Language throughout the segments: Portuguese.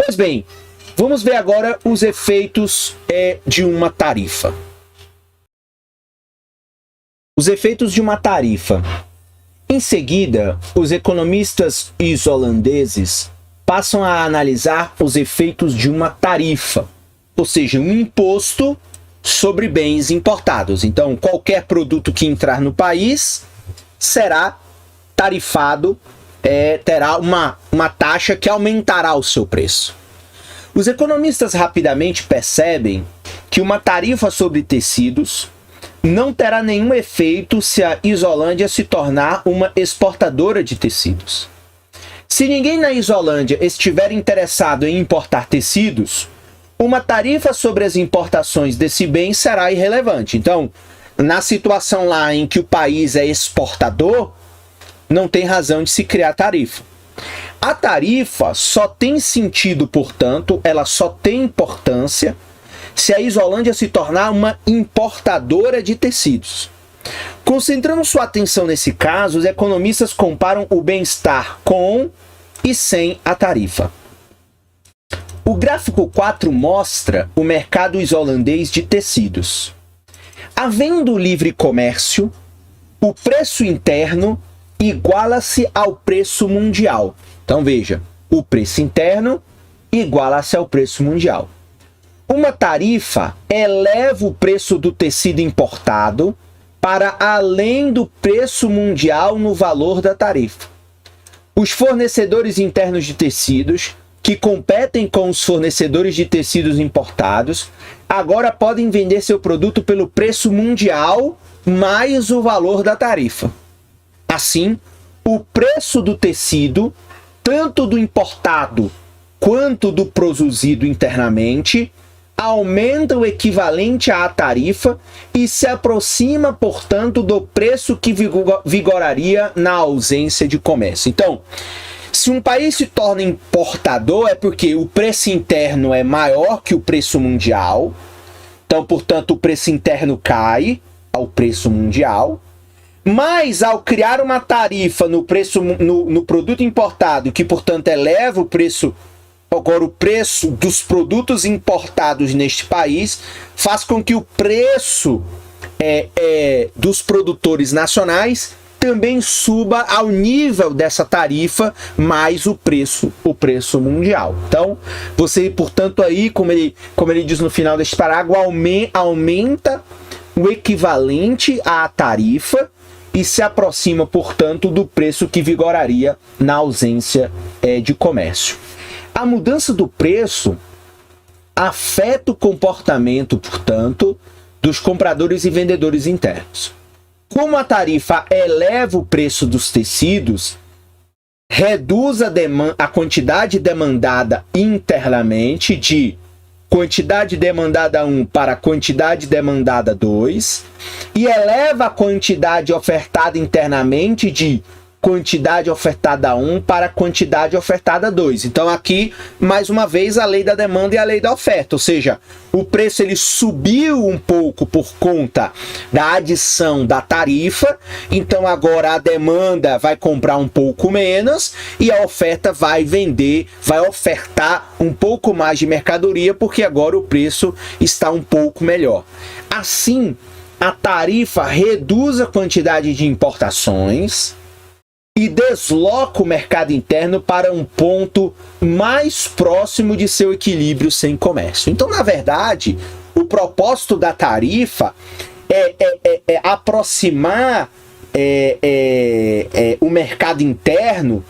Pois bem, vamos ver agora os efeitos de uma tarifa. Os efeitos de uma tarifa. Em seguida, os economistas holandeses passam a analisar os efeitos de uma tarifa, ou seja, um imposto sobre bens importados. Então, qualquer produto que entrar no país será tarifado, terá uma taxa que aumentará o seu preço. Os economistas rapidamente percebem que uma tarifa sobre tecidos não terá nenhum efeito se a Isolândia se tornar uma exportadora de tecidos. Se ninguém na Isolândia estiver interessado em importar tecidos, uma tarifa sobre as importações desse bem será irrelevante. Então, na situação lá em que o país é exportador, não tem razão de se criar tarifa. A tarifa só tem sentido, portanto, ela só tem importância se a Isolândia se tornar uma importadora de tecidos. Concentrando sua atenção nesse caso, os economistas comparam o bem-estar com e sem a tarifa. O gráfico 4 mostra o mercado holandês de tecidos. Havendo livre comércio, o preço interno iguala-se ao preço mundial. Então veja, o preço interno iguala-se ao preço mundial. Uma tarifa eleva o preço do tecido importado para além do preço mundial no valor da tarifa. Os fornecedores internos de tecidos, que competem com os fornecedores de tecidos importados, agora podem vender seu produto pelo preço mundial mais o valor da tarifa. Assim, o preço do tecido, tanto do importado quanto do produzido internamente, aumenta o equivalente à tarifa e se aproxima, portanto, do preço que vigoraria na ausência de comércio. Então, se um país se torna importador, é porque o preço interno é maior que o preço mundial. Então, portanto, o preço interno cai ao preço mundial. Mas, ao criar uma tarifa no produto importado, que, portanto, eleva o preço, agora o preço dos produtos importados neste país, faz com que o preço dos produtores nacionais também suba ao nível dessa tarifa mais o preço mundial. Então, você, portanto, aí, como ele diz no final deste parágrafo, aumenta o equivalente à tarifa e se aproxima, portanto, do preço que vigoraria na ausência de comércio. A mudança do preço afeta o comportamento, portanto, dos compradores e vendedores internos. Como a tarifa eleva o preço dos tecidos, reduz a quantidade demandada internamente de quantidade demandada 1 para quantidade demandada 2 e eleva a quantidade ofertada internamente de quantidade ofertada 1 para quantidade ofertada 2. Então aqui, mais uma vez, a lei da demanda e a lei da oferta, ou seja, o preço ele subiu um pouco por conta da adição da tarifa, então agora a demanda vai comprar um pouco menos e a oferta vai ofertar um pouco mais de mercadoria, porque agora o preço está um pouco melhor. Assim, a tarifa reduz a quantidade de importações e desloca o mercado interno para um ponto mais próximo de seu equilíbrio sem comércio. Então, na verdade, o propósito da tarifa é aproximar o mercado interno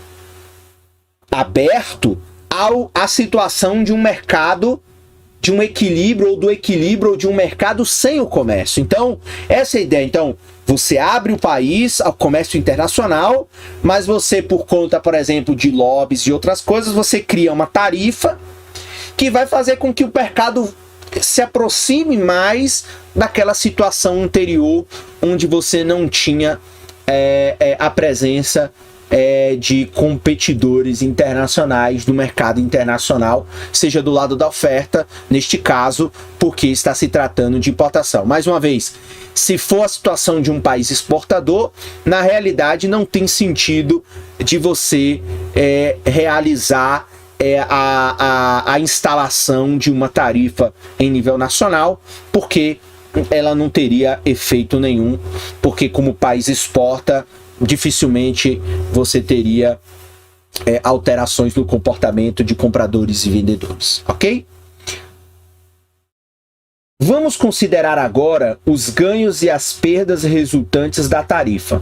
aberto à situação de um mercado, de um equilíbrio ou do equilíbrio ou de um mercado sem o comércio. Então, essa é a ideia. Então, você abre o país ao comércio internacional, mas você, por conta, por exemplo, de lobbies e outras coisas, você cria uma tarifa que vai fazer com que o mercado se aproxime mais daquela situação anterior, onde você não tinha a presença de competidores internacionais no mercado internacional, seja do lado da oferta, neste caso, porque está se tratando de importação. Mais uma vez, se for a situação de um país exportador, na realidade não tem sentido de você realizar a instalação de uma tarifa em nível nacional, porque ela não teria efeito nenhum, porque como o país exporta, dificilmente você teria alterações no comportamento de compradores e vendedores, ok? Vamos considerar agora os ganhos e as perdas resultantes da tarifa.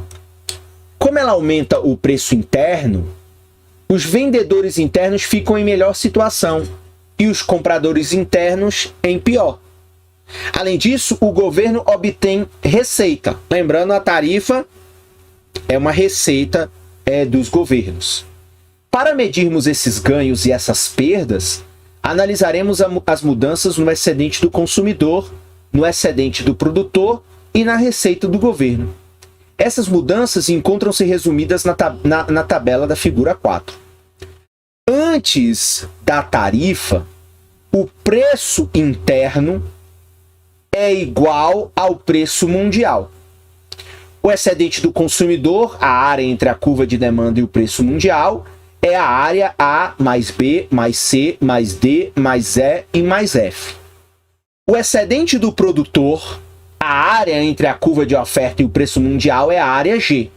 Como ela aumenta o preço interno, os vendedores internos ficam em melhor situação e os compradores internos em pior. Além disso, o governo obtém receita. Lembrando, a tarifa é uma receita dos governos. Para medirmos esses ganhos e essas perdas, analisaremos as mudanças no excedente do consumidor, no excedente do produtor e na receita do governo. Essas mudanças encontram-se resumidas na tabela da figura 4. Antes da tarifa, o preço interno é igual ao preço mundial. O excedente do consumidor, a área entre a curva de demanda e o preço mundial, é a área A mais B mais C mais D mais E e mais F. O excedente do produtor, a área entre a curva de oferta e o preço mundial, é a área G.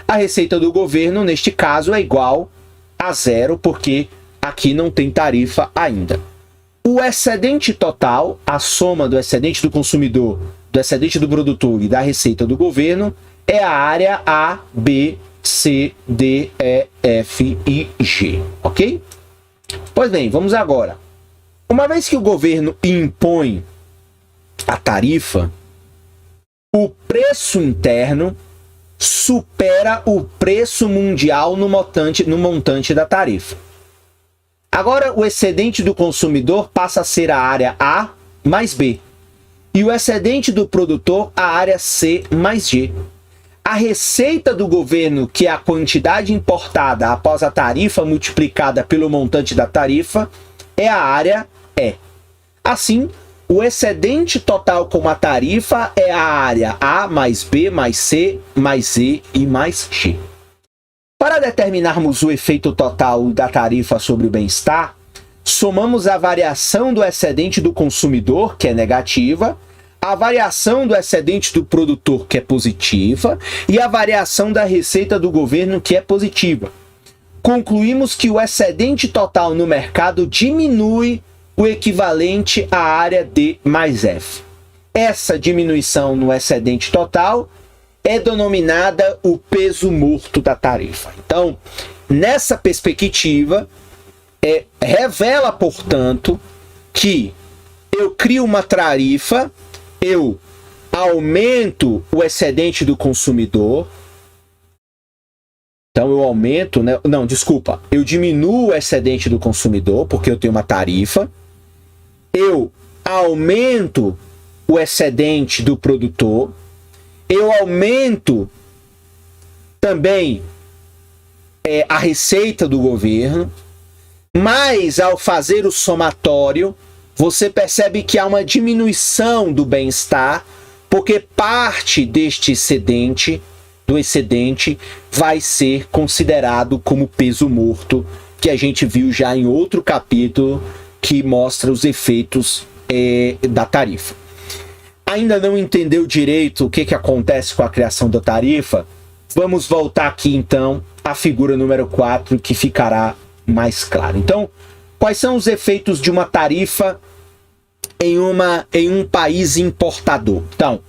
A receita do governo, neste caso, é igual a zero, porque aqui não tem tarifa ainda. O excedente total, a soma do excedente do consumidor, do excedente do produtor e da receita do governo, é a área A, B, C, D, E, F e G, ok? Pois bem, vamos agora. Uma vez que o governo impõe a tarifa, o preço interno supera o preço mundial no montante da tarifa. Agora, o excedente do consumidor passa a ser a área A mais B, e o excedente do produtor a área C mais G. A receita do governo, que é a quantidade importada após a tarifa multiplicada pelo montante da tarifa, é a área E. Assim, o excedente total com a tarifa é a área A mais B mais C mais E e mais G. Para determinarmos o efeito total da tarifa sobre o bem-estar, somamos a variação do excedente do consumidor, que é negativa, a variação do excedente do produtor, que é positiva, e a variação da receita do governo, que é positiva. Concluímos que o excedente total no mercado diminui o equivalente à área D mais F. Essa diminuição no excedente total é denominada o peso morto da tarifa. Então, nessa perspectiva, revela, portanto, que eu crio uma tarifa, eu aumento o excedente do consumidor. Então eu aumento, né? Não, desculpa. Eu diminuo o excedente do consumidor, porque eu tenho uma tarifa. Eu aumento o excedente do produtor. Eu aumento também a receita do governo. Mas ao fazer o somatório, você percebe que há uma diminuição do bem-estar, porque parte deste excedente, vai ser considerado como peso morto, que a gente viu já em outro capítulo, que mostra os efeitos da tarifa. Ainda não entendeu direito o que acontece com a criação da tarifa? Vamos voltar aqui então à figura número 4, que ficará mais claro. Então, quais são os efeitos de uma tarifa em um país importador? Então,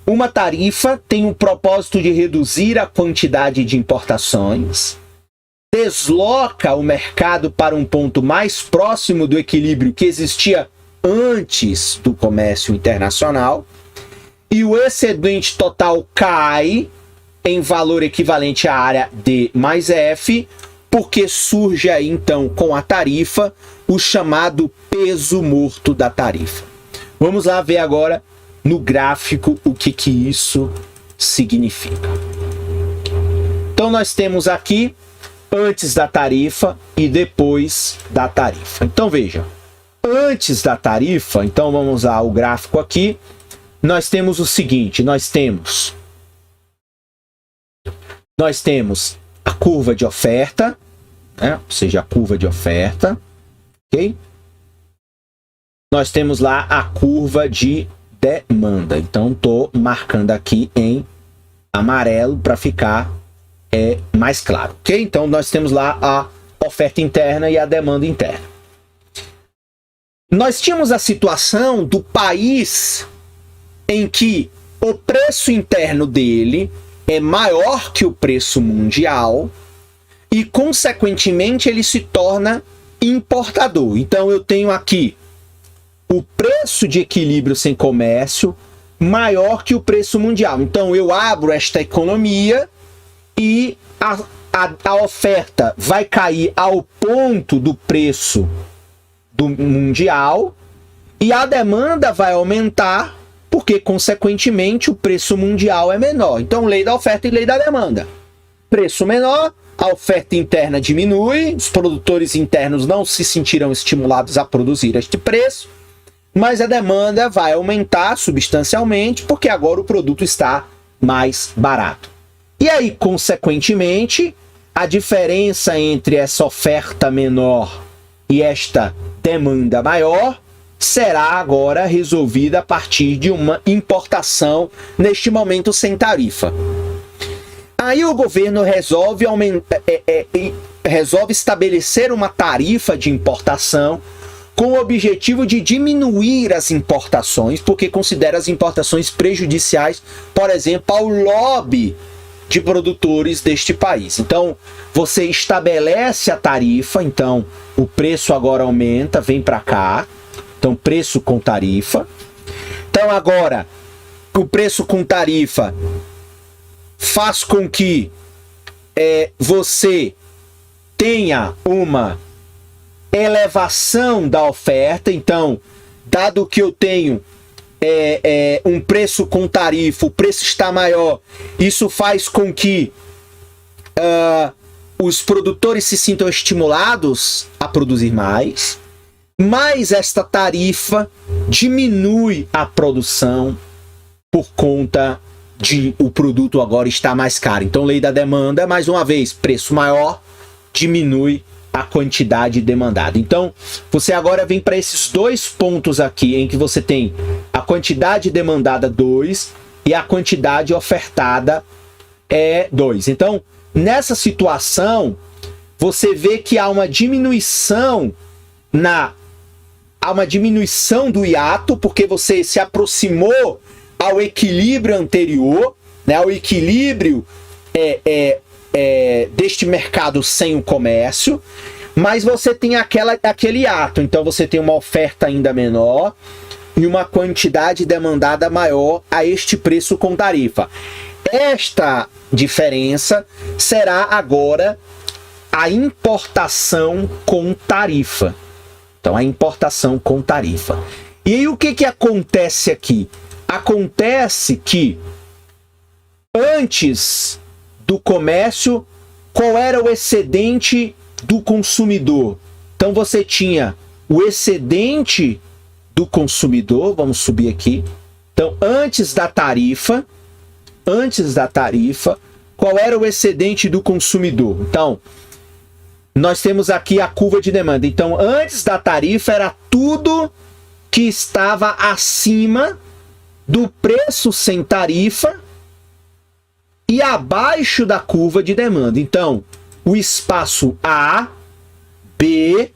uma tarifa tem o propósito de reduzir a quantidade de importações, desloca o mercado para um ponto mais próximo do equilíbrio que existia antes do comércio internacional, e o excedente total cai em valor equivalente à área D mais F, porque surge aí, então, com a tarifa, o chamado peso morto da tarifa. Vamos lá ver agora no gráfico o que isso significa. Então, nós temos aqui antes da tarifa e depois da tarifa. Então, veja, antes da tarifa, então vamos usar o gráfico aqui, nós temos o seguinte, nós temos a curva de oferta, né? Ou seja, a curva de oferta, ok? Nós temos lá a curva de demanda. Então, estou marcando aqui em amarelo para ficar mais claro, ok? Então, nós temos lá a oferta interna e a demanda interna. Nós tínhamos a situação do país em que o preço interno dele é maior que o preço mundial e, consequentemente, ele se torna importador. Então, eu tenho aqui o preço de equilíbrio sem comércio maior que o preço mundial. Então, eu abro esta economia e a oferta vai cair ao ponto do preço do mundial e a demanda vai aumentar porque, consequentemente, o preço mundial é menor. Então, lei da oferta e lei da demanda. Preço menor, a oferta interna diminui, os produtores internos não se sentirão estimulados a produzir este preço, mas a demanda vai aumentar substancialmente porque agora o produto está mais barato. E aí, consequentemente, a diferença entre essa oferta menor e esta demanda maior será agora resolvida a partir de uma importação, neste momento sem tarifa. Aí o governo resolve estabelecer uma tarifa de importação com o objetivo de diminuir as importações, porque considera as importações prejudiciais, por exemplo, ao lobby de produtores deste país. Então, você estabelece a tarifa, então o preço agora aumenta, vem para cá, então preço com tarifa. Então agora, o preço com tarifa faz com que você tenha uma elevação da oferta. Então, dado que eu tenho um preço com tarifa, o preço está maior, isso faz com que os produtores se sintam estimulados a produzir mais, mas esta tarifa diminui a produção por conta de o produto agora estar mais caro. Então, lei da demanda, mais uma vez, preço maior, diminui a quantidade demandada. Então, você agora vem para esses dois pontos aqui, em que você tem a quantidade demandada 2 e a quantidade ofertada 2. Então, nessa situação, você vê que há uma diminuição do hiato, porque você se aproximou ao equilíbrio anterior, né, ao equilíbrio deste mercado sem o comércio, mas você tem aquele hiato. Então você tem uma oferta ainda menor e uma quantidade demandada maior a este preço com tarifa. Esta diferença será agora a importação com tarifa. Então, a importação com tarifa. E aí, o que acontece aqui? Acontece que, antes do comércio, qual era o excedente do consumidor? Então, você tinha o excedente do consumidor, vamos subir aqui. Então, antes da tarifa, qual era o excedente do consumidor? Então, nós temos aqui a curva de demanda. Então, antes da tarifa, era tudo que estava acima do preço sem tarifa e abaixo da curva de demanda. Então, o espaço A, B,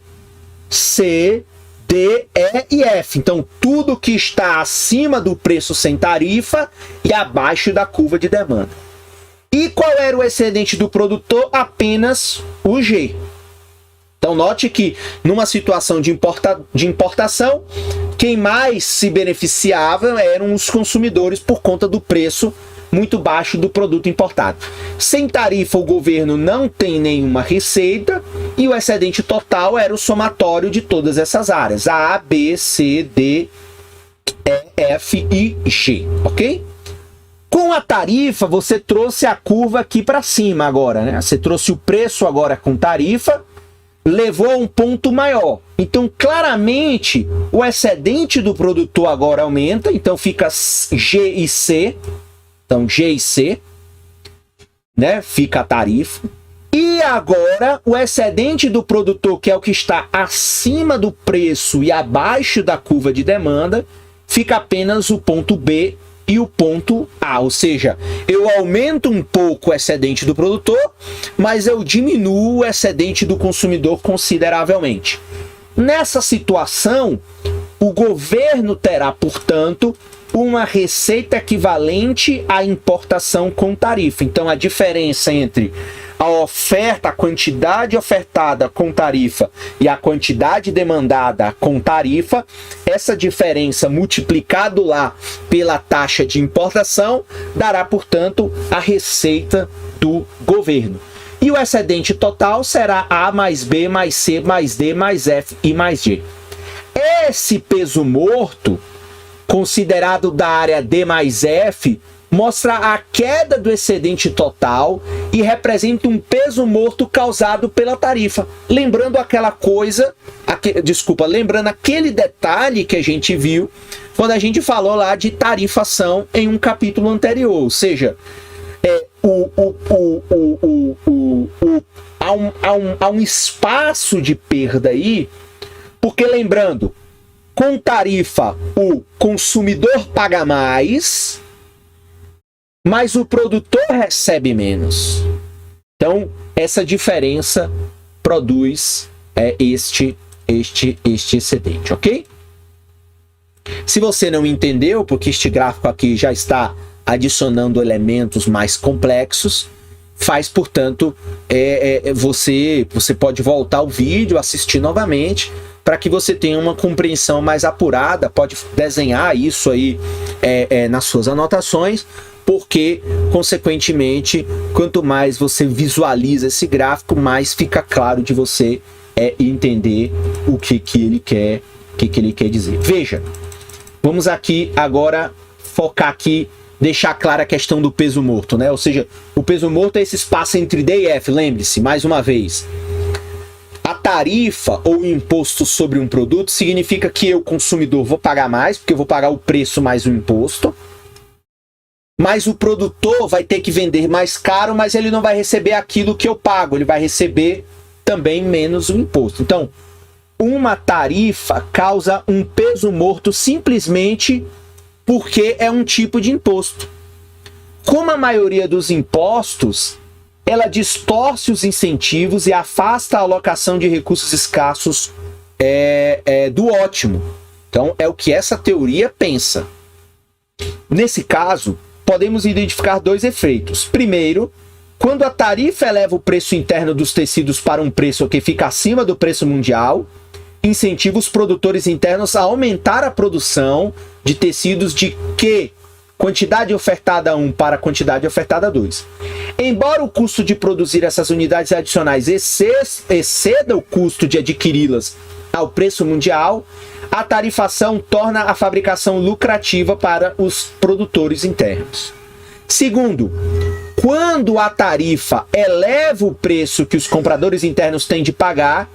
C, D, E e F. Então, tudo que está acima do preço sem tarifa e abaixo da curva de demanda. E qual era o excedente do produtor? Apenas o G. Então, note que numa situação de importação, quem mais se beneficiava eram os consumidores por conta do preço muito baixo do produto importado. Sem tarifa, o governo não tem nenhuma receita e o excedente total era o somatório de todas essas áreas: A, B, C, D, E, F e G, ok? Com a tarifa, você trouxe a curva aqui para cima agora, né? Você trouxe o preço agora com tarifa, levou a um ponto maior. Então, claramente, o excedente do produtor agora aumenta, então fica G e C. Então, G e C, né? Fica a tarifa. E agora, o excedente do produtor, que é o que está acima do preço e abaixo da curva de demanda, fica apenas o ponto B e o ponto A. Ou seja, eu aumento um pouco o excedente do produtor, mas eu diminuo o excedente do consumidor consideravelmente. Nessa situação, o governo terá, portanto, uma receita equivalente à importação com tarifa. Então, a diferença entre a oferta, a quantidade ofertada com tarifa e a quantidade demandada com tarifa, essa diferença multiplicado lá pela taxa de importação, dará, portanto, a receita do governo. E o excedente total será A mais B mais C mais D mais F e mais G. Esse peso morto, considerado da área D mais F, mostra a queda do excedente total e representa um peso morto causado pela tarifa. Lembrando aquela coisa, lembrando aquele detalhe que a gente viu quando a gente falou lá de tarifação em um capítulo anterior. Ou seja, há um espaço de perda aí, porque lembrando, com tarifa o consumidor paga mais, mas o produtor recebe menos. Então, essa diferença produz este excedente, ok? Se você não entendeu, porque este gráfico aqui já está adicionando elementos mais complexos, portanto, você pode voltar ao vídeo, assistir novamente, para que você tenha uma compreensão mais apurada, pode desenhar isso aí nas suas anotações, porque, consequentemente, quanto mais você visualiza esse gráfico, mais fica claro de você entender o que ele quer dizer. Veja, vamos aqui agora focar aqui, deixar clara a questão do peso morto, né? Ou seja, o peso morto é esse espaço entre D e F, lembre-se, mais uma vez. A tarifa ou imposto sobre um produto significa que eu, consumidor, vou pagar mais, porque eu vou pagar o preço mais o imposto. Mas o produtor vai ter que vender mais caro, mas ele não vai receber aquilo que eu pago, ele vai receber também menos o imposto. Então, uma tarifa causa um peso morto simplesmente porque é um tipo de imposto. Como a maioria dos impostos, ela distorce os incentivos e afasta a alocação de recursos escassos do ótimo. Então, é o que essa teoria pensa. Nesse caso, podemos identificar dois efeitos. Primeiro, quando a tarifa eleva o preço interno dos tecidos para um preço que fica acima do preço mundial, incentiva os produtores internos a aumentar a produção de tecidos de Q, quantidade ofertada 1 para quantidade ofertada 2. Embora o custo de produzir essas unidades adicionais exceda o custo de adquiri-las ao preço mundial, a tarifação torna a fabricação lucrativa para os produtores internos. Segundo, quando a tarifa eleva o preço que os compradores internos têm de pagar,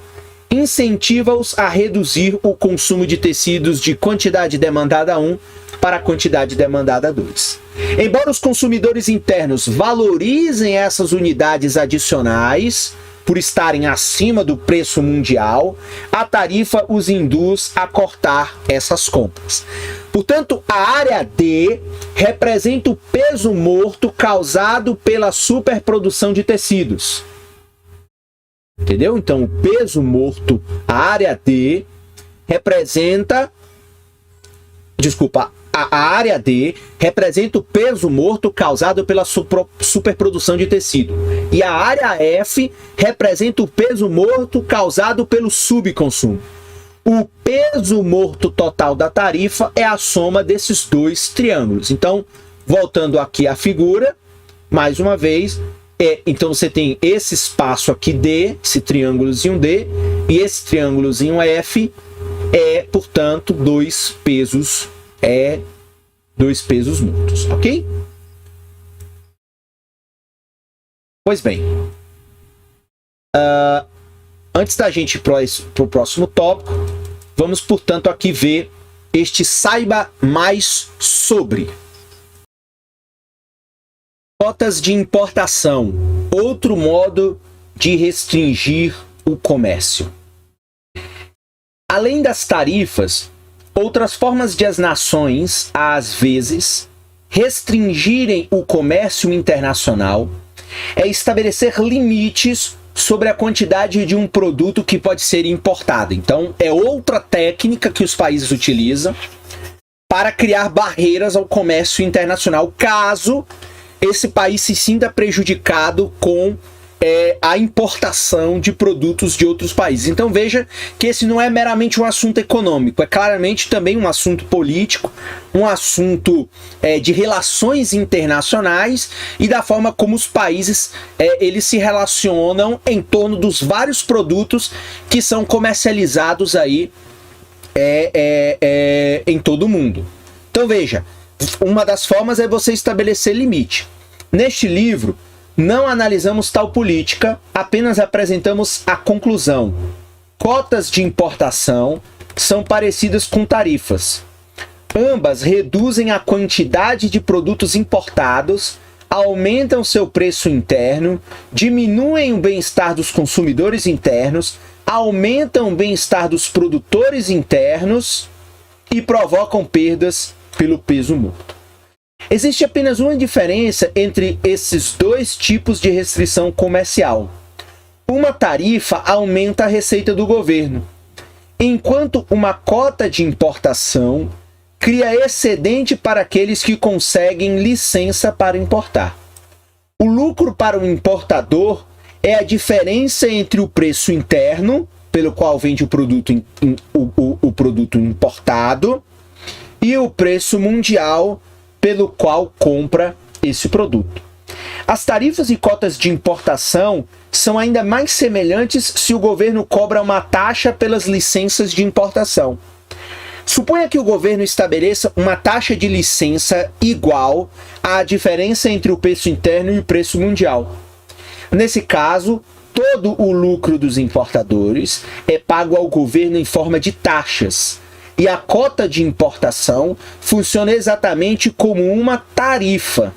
incentiva-os a reduzir o consumo de tecidos de quantidade demandada 1 para a quantidade demandada 2. Embora os consumidores internos valorizem essas unidades adicionais por estarem acima do preço mundial, a tarifa os induz a cortar essas compras. Portanto, a área D representa o peso morto causado pela superprodução de tecidos. Entendeu? Então, o peso morto, a área D, representa... Desculpa, a área D representa o peso morto causado pela superprodução de tecido. E a área F representa o peso morto causado pelo subconsumo. O peso morto total da tarifa é a soma desses dois triângulos. Então, voltando aqui à figura, mais uma vez, então você tem esse espaço aqui D, esse triângulozinho D, e esse triângulozinho F portanto, dois pesos mortos, ok? Pois bem, antes da gente ir para o próximo tópico, vamos, portanto, aqui ver este saiba mais sobre. Cotas de importação, outro modo de restringir o comércio. Além das tarifas, outras formas de as nações, às vezes, restringirem o comércio internacional é estabelecer limites sobre a quantidade de um produto que pode ser importado. Então, é outra técnica que os países utilizam para criar barreiras ao comércio internacional, caso esse país se sinta prejudicado com a importação de produtos de outros países. Então veja que esse não é meramente um assunto econômico, é claramente também um assunto político, um assunto de relações internacionais e da forma como os países eles se relacionam em torno dos vários produtos que são comercializados aí em todo o mundo. Então veja, uma das formas é você estabelecer limite. Neste livro, não analisamos tal política, apenas apresentamos a conclusão. Cotas de importação são parecidas com tarifas. Ambas reduzem a quantidade de produtos importados, aumentam seu preço interno, diminuem o bem-estar dos consumidores internos, aumentam o bem-estar dos produtores internos e provocam perdas pelo peso morto. Existe apenas uma diferença entre esses dois tipos de restrição comercial. Uma tarifa aumenta a receita do governo, enquanto uma cota de importação cria excedente para aqueles que conseguem licença para importar. O lucro para o importador é a diferença entre o preço interno, pelo qual vende o produto importado, e o preço mundial, pelo qual compra esse produto. As tarifas e cotas de importação são ainda mais semelhantes se o governo cobra uma taxa pelas licenças de importação. Suponha que o governo estabeleça uma taxa de licença igual à diferença entre o preço interno e o preço mundial. Nesse caso, todo o lucro dos importadores é pago ao governo em forma de taxas, e a cota de importação funciona exatamente como uma tarifa.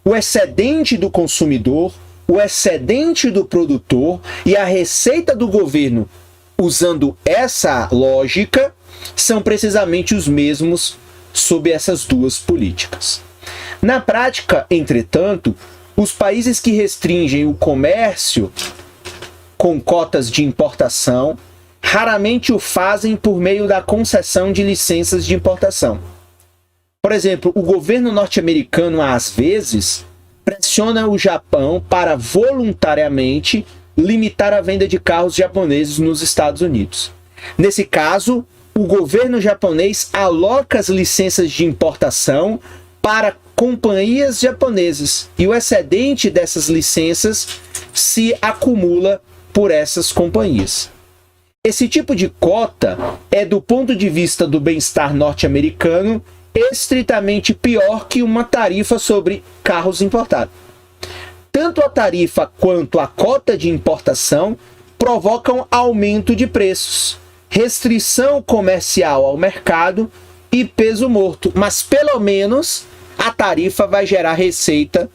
O excedente do consumidor, o excedente do produtor e a receita do governo, usando essa lógica, são precisamente os mesmos sob essas duas políticas. Na prática, entretanto, os países que restringem o comércio com cotas de importação raramente o fazem por meio da concessão de licenças de importação. Por exemplo, o governo norte-americano, às vezes, pressiona o Japão para voluntariamente limitar a venda de carros japoneses nos Estados Unidos. Nesse caso, o governo japonês aloca as licenças de importação para companhias japonesas e o excedente dessas licenças se acumula por essas companhias. Esse tipo de cota é, do ponto de vista do bem-estar norte-americano, estritamente pior que uma tarifa sobre carros importados. Tanto a tarifa quanto a cota de importação provocam aumento de preços, restrição comercial ao mercado e peso morto, mas pelo menos a tarifa vai gerar receita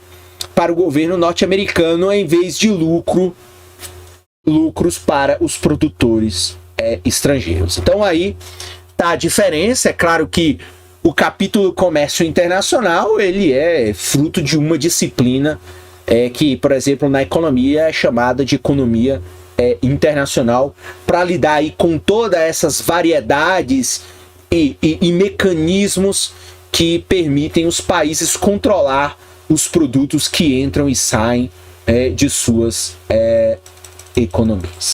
para o governo norte-americano em vez de lucros para os produtores estrangeiros. Então aí tá a diferença. É claro que o capítulo comércio internacional ele é fruto de uma disciplina que, por exemplo, na economia é chamada de economia internacional, para lidar aí com todas essas variedades e mecanismos que permitem os países controlar os produtos que entram e saem de suas economias.